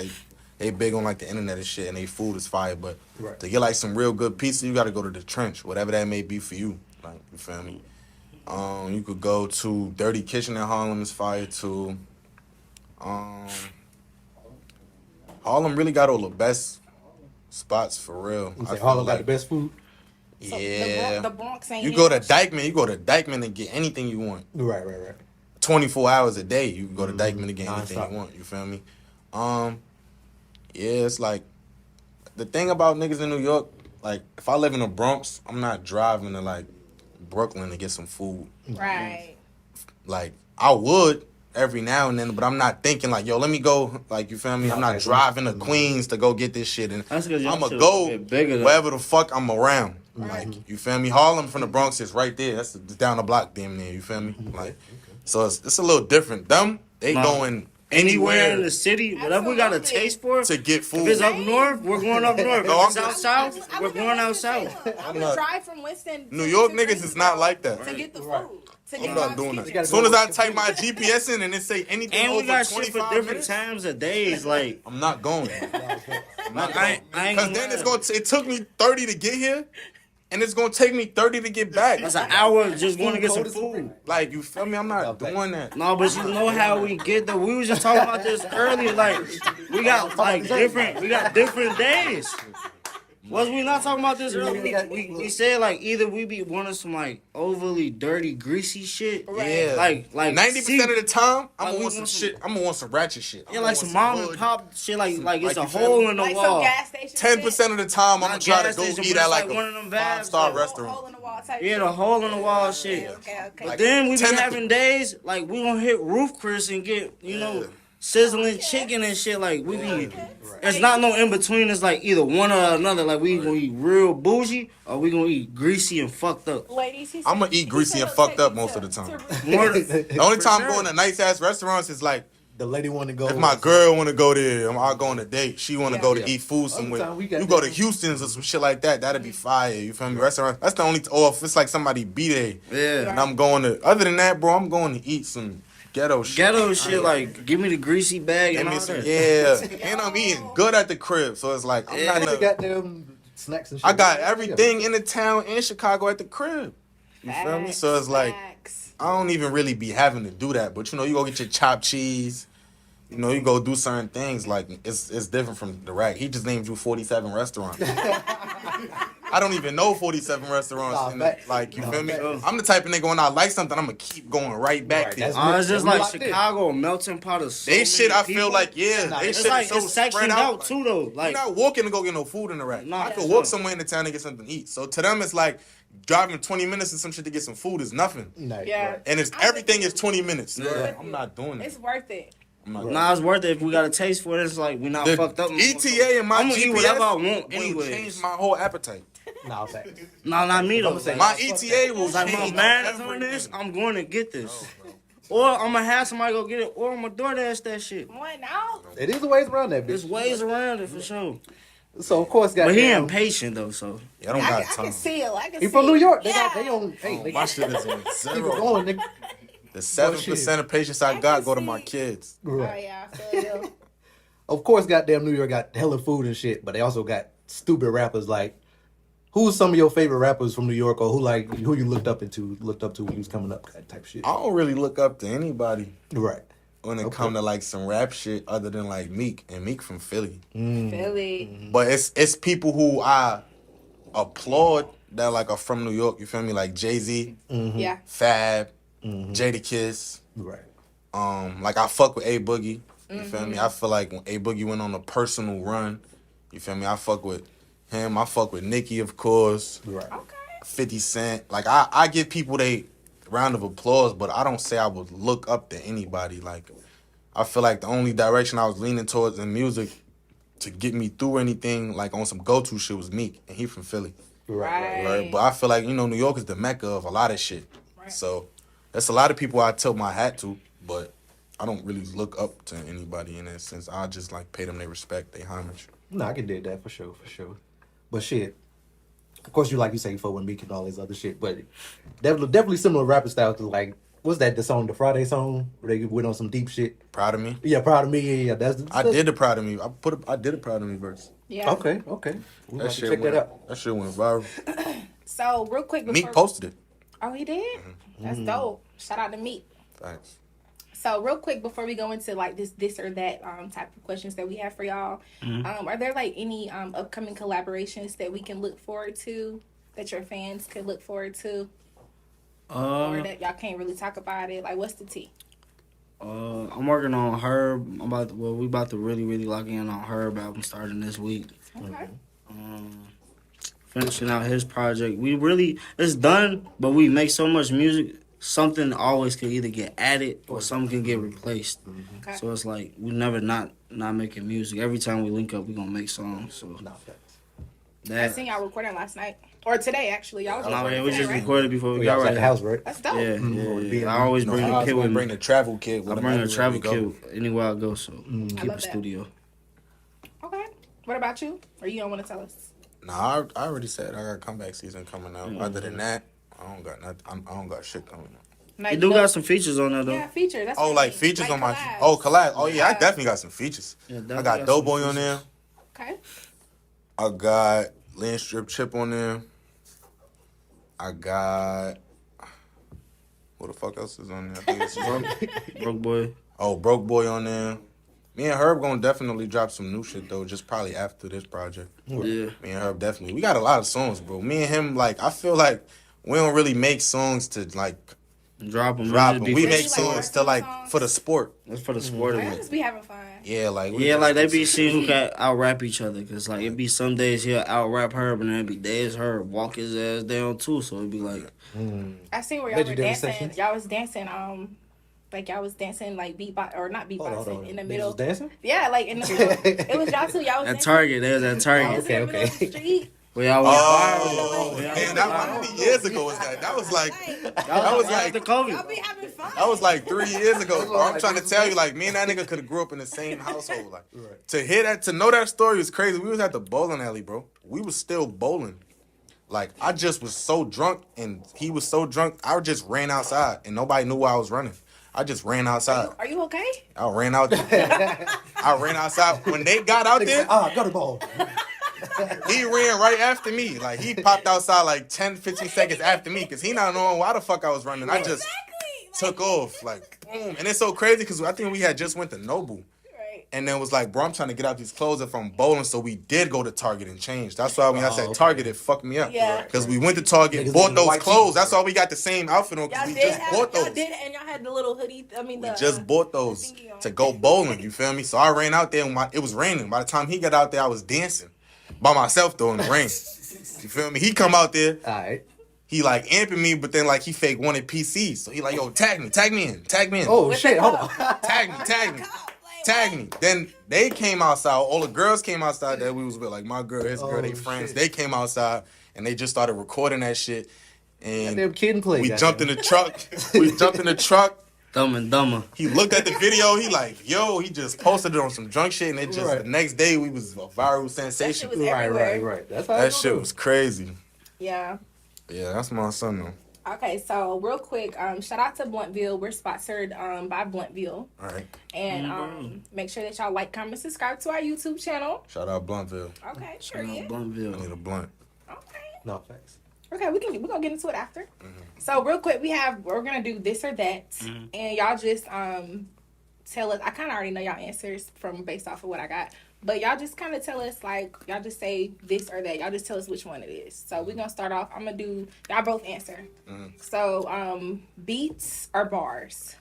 they big on like the internet and shit, and they food is fire. But Right. to get like some real good pizza, you got to go to the trench, whatever that may be for you. Like you feel me? You could go to Dirty Kitchen in Harlem is fire too. Harlem really got all the best spots for real. You I say feel Harlem got like- the best food? So Yeah. the Bronx ain't You here. go to Dykeman and get anything you want. Right. 24 hours a day, you can go to Dykeman to get anything Nonstop. you want. You feel me? Yeah, it's like the thing about niggas in New York. Like, if I live in the Bronx, I'm not driving to like Brooklyn to get some food. Right. Like, I would every now and then, but I'm not thinking like, yo, let me go. Like, you feel me? I'm not driving to Queens to go get this shit, and That's because I'm gonna go wherever the fuck I'm around. Right. Like, you feel me? Harlem from the Bronx is right there. That's down the block, damn near. You feel me? Like, so it's a little different. Them, they going anywhere in anywhere the city, whatever we got a Absolutely. taste for. to get food. If it's up north, we're going up north. No, If I'm it's out just- south, we're going out south. I would drive from Winston. New York niggas is not like that. To get the food. To get I'm not my doing kitchen. that. As soon as I type my GPS in and it say anything And we over got shit for 25 different minutes, times of days. Like, I'm not going. I'm not I going. ain't Because gonna then it's lie. going to, it took me 30 to get here, and it's going to take me 30 to get back. That's an hour just going to get some food. Like, you feel me? I'm not doing that. No, but you know how we get there. We was just talking about this earlier. Like, we got different days. Was we not talking about this earlier? We said like either we be wanting some like overly dirty, greasy shit. Yeah. Like 90% of the time, I'm like, gonna we want some want some- shit. I'm gonna want some ratchet shit. Yeah, like some mom and pop shit. Like it's you a feel hole me? in the Like wall. some gas station. 10% of the time, I'm gonna Not try to gas go station, eat but at it's like like one of a them vibes, 5-star like, restaurant. Hole in the wall type Yeah, shit. the hole in the wall shit. Okay. But then we be 10 having days like we gonna hit Roof Chris and get sizzling chicken and shit. Like we be, it's not no in between. It's like either one or another. Like we gonna eat real bougie or we gonna eat greasy and fucked up. Ladies, he I'm gonna said- eat greasy he and said fucked he'll up take most you of the time. More The only time sure. I'm going to nice ass restaurants is like The lady want to go. if my girl want to go there, I'll go on a date. She want to go to Yeah. eat food somewhere. time we got You go to that. Houston's or some shit like that. That'd be fire. You feel me? Restaurant. That's the only. Or if it's like somebody be there, Yeah. and I'm going to. Other than that, bro, I'm going to eat some ghetto shit. Ghetto shit, like give me the greasy bag Give and me all some, that. yeah, and I'm eating good at the crib, so it's like I'm Yeah. not. They Gonna, got them snacks and shit. I got everything in the town in Chicago at the crib. You feel me? So it's like Facts. I don't even really be having to do that, but you go get your chopped cheese. You go do certain things. Like it's different from the rack. He just named you 47 restaurants. I don't even know 47 restaurants. Nah, in facts. like you Nah, feel me? facts. I'm the type of nigga when I like something, I'm gonna keep going right back Right, there. that's It's just We like locked in. Chicago, a melting pot of so They many shit, I people. feel like they It's shit like is so it's spread sectioned out. out too though. Like You're not walking to go get no food in the rack. Nah, I could that's walk not. somewhere in the town to get something to eat. So to them, it's like driving 20 minutes and some shit to get some food is nothing. Nice, Yeah. right. And it's I'm everything with is 20 minutes. Yeah. I'm not doing It's it. worth it. I'm not nah, it's worth it if we got a taste for it. It's like we not the fucked up. ETA and my I'm gonna GPS eat whatever I want will anyways. change my whole appetite. Nah, facts. Nah, not me though. I'ma say- My ETA will Like my change man is on everything. this, I'm going to get this. Or I'm gonna have somebody go get it, or I'm gonna DoorDash that shit. What now? It is a ways around that There's bitch. ways around it for sure. So of course, got But he impatient though, so Yeah, I don't I got can time. see it. I can He see from New it. York. They Yeah. got they on. Hey, they My shit is on keep it zero. going, nigga. The 7% of patience I got go to my kids. Oh Right. yeah, I feel you. Of course, goddamn New York got hella food and shit, but they also got stupid rappers. Like, who's some of your favorite rappers from New York, or who you looked up to when you was coming up, that type shit? I don't really look up to anybody Right. when it come to like some rap shit other than like Meek, and Meek from Philly. Philly. But it's people who I applaud that like are from New York. You feel me? Like Jay-Z, Yeah. Fab, Jadakiss. Right. Like I fuck with A Boogie. You feel me? I feel like when A Boogie went on a personal run, you feel me? I fuck with him. I fuck with Nicki, of course. Right. Okay. 50 Cent. Like I give people they round of applause, but I don't say I would look up to anybody. Like I feel like the only direction I was leaning towards in music to get me through anything like on some go-to shit was Meek, and he from Philly. Right. Right? But I feel like, New York is the mecca of a lot of shit. Right. So there's a lot of people I tilt my hat to, but I don't really look up to anybody in that sense. I just like pay them their respect, their homage. No, I can dig that for sure. But shit, of course, you say you fuck with Meek and all this other shit, but definitely similar rapping style to like, what's that? The Friday song where they went on some deep shit. Proud of me? Yeah, Proud of Me. Yeah, that's. I did the Proud of me. I did a Proud of me verse. Yeah. Okay. We That about to shit check went, that out. That shit went viral. So real quick before Meek posted it. Oh, he did? That's dope. Shout out to Meek. Thanks. So real quick before we go into like this or that type of questions that we have for y'all, are there like any upcoming collaborations that we can look forward to, that your fans could look forward to, or that y'all can't really talk about it? Like, what's the tea? I'm working on Herb. We about to really lock in on Herb album starting this week. Okay. finishing out his project. It's done, but we make so much music. Something always can either get added or something can get replaced. Okay. So it's like we never not making music. Every time we link up, we gonna make songs. So Nah, facts. I that. seen y'all recording last night or today actually. Y'all was Nah, recording man, we today, just right? recorded before we We got was right at the here. house, right? That's dope. Yeah. I always bring I the was kid gonna with bring me. the travel kit. I with bring him a everywhere travel we go. kit anywhere I go. So keep love the that. studio. Okay. What about you? Or you don't want to tell us? Nah, I already said I got comeback season coming out. Other than that, I don't got nothing. I don't got shit coming out. Like, You do no- got some features on there though. Yeah, features. That's Oh, what I like mean. features Like on my collabs. collab. Oh yeah, I Yeah. definitely got some features. Yeah, I definitely got some Doughboy on features. there. Okay. I got Lynn Strip Chip on there. I got who the fuck else is on there? I think it's just Broke boy. oh, Broke Boy on there. Me and Herb gonna definitely drop some new shit though, just probably after this project. Yeah. Me and Herb definitely. We got a lot of songs, bro. Me and him, like, I feel like we don't really make songs to like Drop them. drop them. We Just make like songs work to like songs? for the sport. That's for the sport of I it. just be having fun. Yeah, like we Yeah, just like they do be some- seeing who can out rap each other. Cause like it be some days he'll out rap Herb and then it be days Herb walk his ass down too. So it'd be like I seen where y'all were Legendary dancing. sessions? Y'all was dancing. Like y'all was dancing like beatbox or not beatboxing in the middle. Was dancing? Yeah, like in the middle. It was y'all two. Y'all was at dancing. Target. They was at Target. Was in the middle of the street. Where y'all was Oh, viral. man, that how many years ago was that? That was like That was like- the COVID. Y'all be having fun. that was like 3 years ago, bro. I'm trying to tell you, like, me and that nigga could have grew up in the same household. Like, to hear that, to know that story was crazy. We was at the bowling alley, bro. We was still bowling. Like, I just was so drunk, and he was so drunk, I just ran outside, and nobody knew where I was running. I just ran outside. Are you okay? I ran out there. I ran outside. When they got out there, Got the ball. he ran right after me. Like, he popped outside like 10, 15 seconds after me, because he not knowing why the fuck I was running. I just took off, like, boom. And it's so crazy, because I think we had just went to Noble. Right. And then was like, bro, I'm trying to get out these clothes if I'm bowling. So we did go to Target and change. That's why when I said Target, it fucked me up. Yeah. Because we went to Target, Niggas bought in the those white clothes. tees. That's why we got the same outfit on, because Y'all we did just have. bought Y'all those. did, and y'all had the little hoodie. I mean, We the just bought those thingy on. to go bowling. You feel me? So I ran out there, and it was raining. By the time he got out there, I was dancing by myself though in the rain. You feel me? He come out there, All right. he like amping me, but then like he fake wanted PCs. So he like, yo, tag me in. Oh With shit! the Hold on. cup. tag me. Then they came outside. All the girls came outside that we was with, like my girl, his girl, Oh, they friends. shit. They came outside and they just started recording that shit. And Goddamn kid and play. we goddamn. jumped in the truck. We jumped in the truck. Dumb and Dumber. He looked at the video. He like, yo, he just posted it on some drunk shit, and it just Right. the next day we was a viral That shit sensation. was Right, everywhere. right. That's how That it shit go. was crazy. Yeah. Yeah, that's my son though. Okay, so real quick, shout out to Bluntville. We're sponsored by Bluntville. All right, And make sure that y'all like, comment, subscribe to our YouTube channel. shout out Bluntville. Okay, Shout out period. I Bluntville. need a blunt. Okay. No facts. Okay, we're gonna get into it after. So real quick, we're gonna do this or that, and y'all just tell us. I kind of already know y'all answers from based off of what I got, but y'all just kind of tell us like y'all just say this or that. Y'all just tell us which one it is. So we're gonna start off. I'm gonna do y'all both answer. So beats or bars?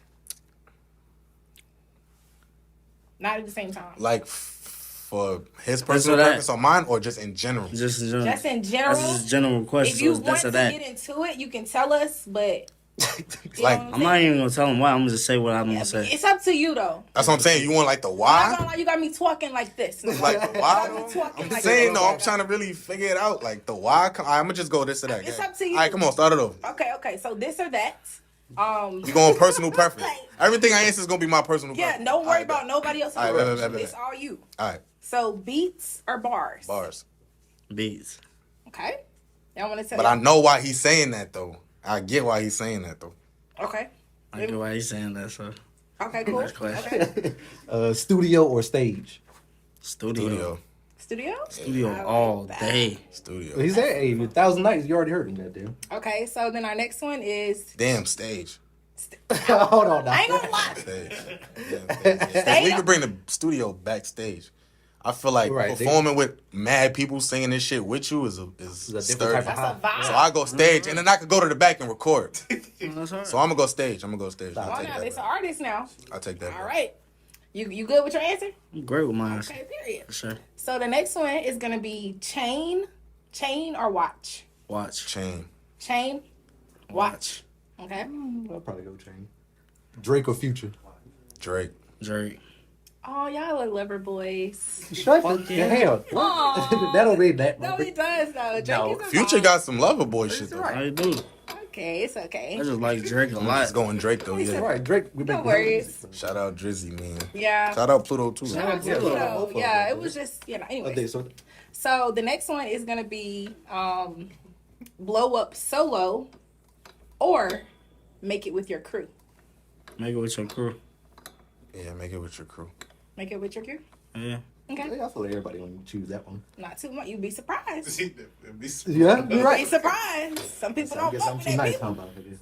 Not at the same time. Like for his personal that. preference on mine, or just in general. Just in general. Just in general. That's just a general question. If you So it's want this to or that. get into it, you can tell us, but you Like, know what I'm not even gonna tell him why. I'm gonna just say what I'm gonna saying? say. It's up to you though. That's what I'm saying. You want like the I'm not why? gonna lie, you got me talking like this. Like the why? Talking I'm like saying this. though. I'm trying to really figure it out. Like the why. I'm gonna just go this or that. It's gang. up to you. All right, come on, start it over. Okay. So this or that. You going personal preference. Everything I answer is gonna be my personal Yeah, preference. don't worry All about right, nobody else's. All right, bet. It's all you. All right, So beats or bars? bars. Beats. Okay. Y'all want to tell? But I know why he's saying that though. I get why he's saying that though. Okay. I get why he's saying that, so. Okay. Cool. Next question. Okay. Studio or stage? Studio. Studio. Studio. Studio I like all that. day. Studio. He said, "Hey, 1,000 nights." You already heard him, that damn. Okay. So then our next one is. Damn stage. Hold on. Now. I ain't gonna lie. Stage. Damn stage. We could bring the studio backstage. I feel like Right, performing with mad people singing this shit with you is different sturdy. type of That's a vibe. So I go stage, and then I could go to the back and record. That's all right. So I'm gonna go stage. I'll Come take on now, that. this back. an artist now. I'll take that. All back. right. You good with your answer? I'm great with my answer. Okay. Period. For sure. So the next one is gonna be chain Chain or watch? Watch. Chain. Chain, watch. Okay. I'll probably go chain. Drake or Future? Drake. Drake. Oh, y'all are lover boys. Shut Fuck the yeah. hell. Aw. That don't mean that. No, he does though. Drake No. is a Future vibe. got some lover boy shit though. I do. Okay, it's okay. I just like Drake a I'm lot. just going Drake though. All Yeah. right, Drake. We No make worries. Shout out Drizzy, man. Yeah. Shout out Pluto too. Shout out to Yeah, Pluto. shout out both of Yeah, them. it was just, anyway. Okay, so So the next one is gonna be blow up solo or make it with your crew. Make it with your crew. Yeah, make it with your crew. Make it with your crew. Yeah. Okay. I feel like everybody gonna choose that one. Not too much. You'd be surprised. Yeah, you're You'd be right. surprised. Some people I don't guess fuck I'm with too that nice people. talking about it.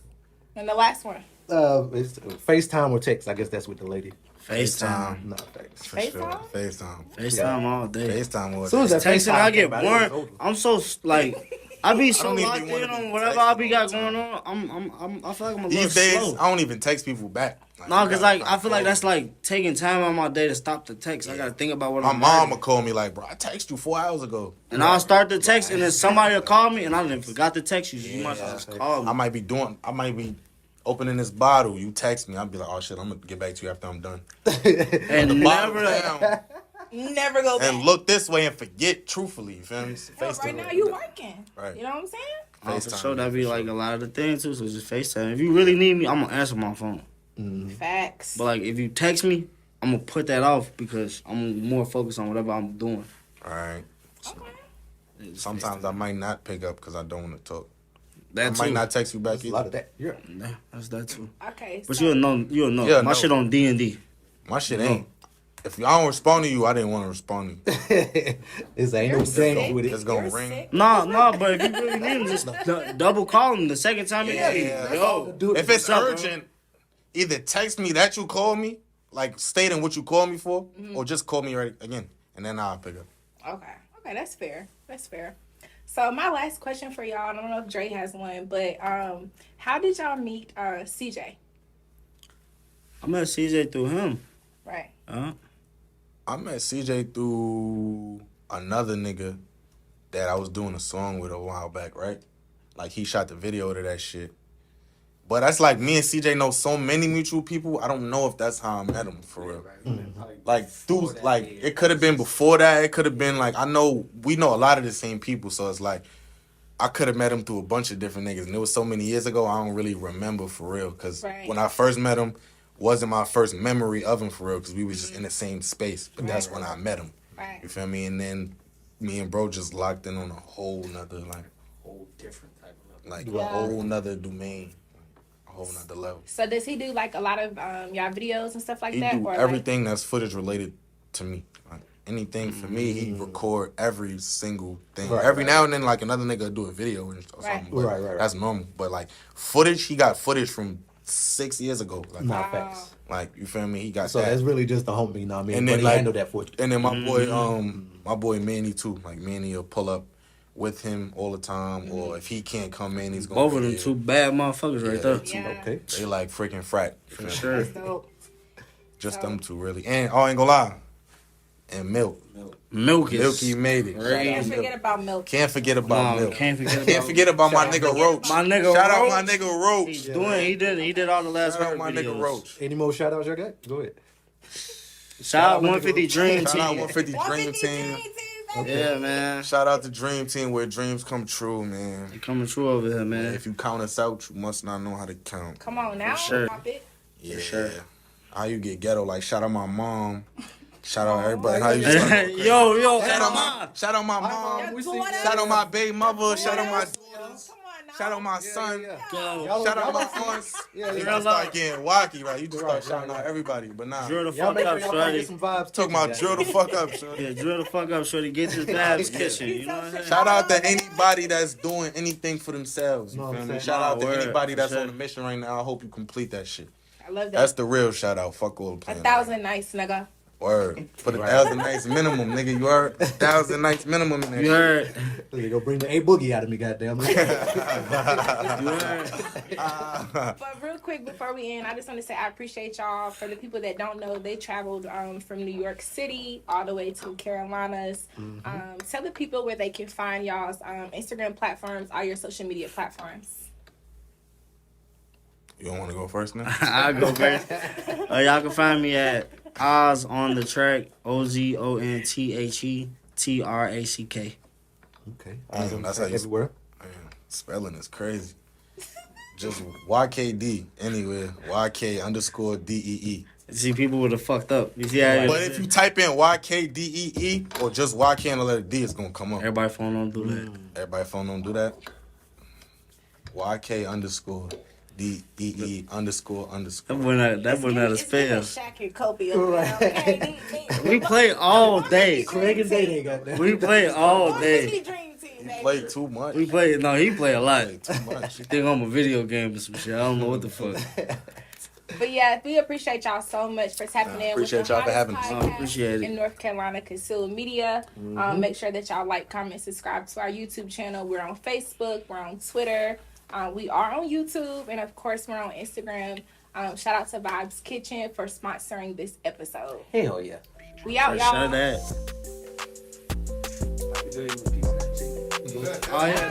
And the last one. It's FaceTime or text. I guess that's with the lady. FaceTime. No, thanks. For sure. FaceTime? FaceTime. FaceTime all day. FaceTime all As soon as day. that Texting, FaceTime I get came out, it was bored. over. I'm so like, I be so don't even locked wanna in be on whatever I be texting got all the going time. on. I feel like I'm a little These days, slow. I don't even text people back. No, cause like I feel like that's like taking time out my day to stop the text. I gotta think about what my I'm mom writing. would call me like, bro, I texted you 4 hours ago. And I'll start the text, and then somebody will call me, and I didn't forgot to text you. So you might as well just call I me. might be opening this bottle. You text me, I'll be like, oh shit, I'm gonna get back to you after I'm done. And Bottle never. down Never go back. and look this way and forget truthfully. You feel me? Hell, right now you working. Right. You know what I'm saying? Oh, for FaceTime, sure, that be for like sure. a lot of the things too. So just FaceTime. If you really need me, I'm gonna answer my phone. Facts. But like if you text me, I'm gonna put that off because I'm more focused on whatever I'm doing. All right. Okay. Sometimes I might not pick up because I don't want to talk. That I too. might not text you back There's a lot either. of that. Yeah. Yeah, that's that too. Okay. But so- you'll know. Yeah, My no. shit on D&D. My shit ain't. If I don't respond to you, I didn't want to respond to you. It's ain't You're no sick. games with It's it. gonna You're ring. sick. No, but if you really need him, just double call him the second time you Yeah, need yeah. him. Yo, Dude, If it's What's up, bro? urgent, either text me that you call me, like stating what you called me for, or just call me right again, and then I'll pick up. Okay. Okay, that's fair. That's fair. So my last question for y'all, I don't know if Dre has one, but how did y'all meet CJ? I met CJ through him. Right. I met CJ through another nigga that I was doing a song with a while back, right? Like he shot the video to that shit. But that's like me and CJ know so many mutual people. I don't know if that's how I met him for real. Like through like it could have been before that. It could have been like we know a lot of the same people, so it's like I could have met him through a bunch of different niggas. And it was so many years ago, I don't really remember for real. Because Right. when I first met him, wasn't my first memory of him for real. Because we was just in the same space. But that's when I met him. Right. You feel me? And then me and bro just locked in on a whole nother Whole different type of like Yeah. a whole nother domain, a whole nother level. So does he do like a lot of y'all videos and stuff like He that? do or everything that's footage related to me. Like anything for me, he record every single thing. Right, every right. now and then, like another nigga do a video or something. Right. But Right. That's normal. But like footage, he got footage from 6 years ago. Like, Nah, Wow. facts. like you feel me? He got So that. that's really just the homie, you know what I mean? And But then, he like- handled that for you. And then my boy Manny too. Like Manny will pull up with him all the time, or if he can't come in, he's gonna Both of be them here. two bad motherfuckers right there. Yeah. Okay. They like freaking frat. For sure. That's dope. Just them two really. And I ain't gonna lie. And Milk. Milk is Milky made it. Right. Can't forget about Milk. Can't forget about No, Milk. can't forget about Can't forget about my nigga Roach. my nigga Shout out Roach. my nigga Roach. He's doing. He did all the last Shout out Hurt my videos. nigga Roach. Any more shout outs y'all got? Go ahead. Shout out 150 Dream Shout out Team. 150 Dream 150 Team. baby. Yeah, man. Shout out to Dream Team where dreams come true, man. You coming true over here, man. If you count us out, you must not know how to count. Come on now. For sure. Pop it. Yeah. sure. How you get ghetto? Like shout out my mom. Shout out everybody. How you start going crazy? yo, Shout out my mom. Your daughter. Shout out my baby mother. Shout out my Come daughters. on now. Shout out my son. Yo, Shout out my aunts. Yeah, You yeah. just start getting wacky, right? You just start Right, shouting right, out everybody, but nah. drill the Y'all fuck make sure up, y'all probably shorty. get some vibes. Talking about drill the fuck up, shorty. Yeah, drill the fuck up, shorty. Get his babs kitchen. You know what I'm saying? Shout out to anybody that's doing anything for themselves. You Know what feel I'm me? saying? Shout out to Word, anybody for that's sure. on a mission right now. I hope you complete that shit. I love that. That's the real shout out. Fuck all the plan. 1,000 nice, nigga. Word. Put 1,000 nights minimum, nigga. You heard? 1,000 nights minimum in there. You heard? You go bring the A Boogie out of me, goddamn. You heard? But real quick before we end, I just want to say I appreciate y'all. For the people that don't know, they traveled from New York City all the way to Carolinas. Tell the people where they can find y'all's Instagram platforms, all your social media platforms. You don't want to go first now? I'll go first. Y'all can find me at Oz on the track, OZONTHETRACK. Okay. That's how you everywhere. Man, spelling is crazy. Just YK Dee anywhere. YK_DEE. See, people would have fucked up. You see how But if you type in YKDEE or just YK and the letter D, it's gonna come up. everybody phone don't do that. Everybody phone don't do that. YK_DEE__. That wouldn't have a spell. Shaq and Kobe over there, okay? We play all day. Craig and Day goddamn. We play all Varsity day. Dream Team, He baby. played too much. He play a lot. Played too much. You think I'm a video game or some shit? I don't know what the fuck. But yeah, we appreciate y'all so much for tapping in. appreciate with the y'all for hottest having us. podcast Appreciate it. in North Carolina, Concealed Media. Make sure that y'all like, comment, subscribe to our YouTube channel. We're on Facebook. We're on Twitter. We are on YouTube, and of course, we're on Instagram. Shout out to Vibes Kitchen for sponsoring this episode. Hell yeah. We out, Shut y'all. that. Oh yeah.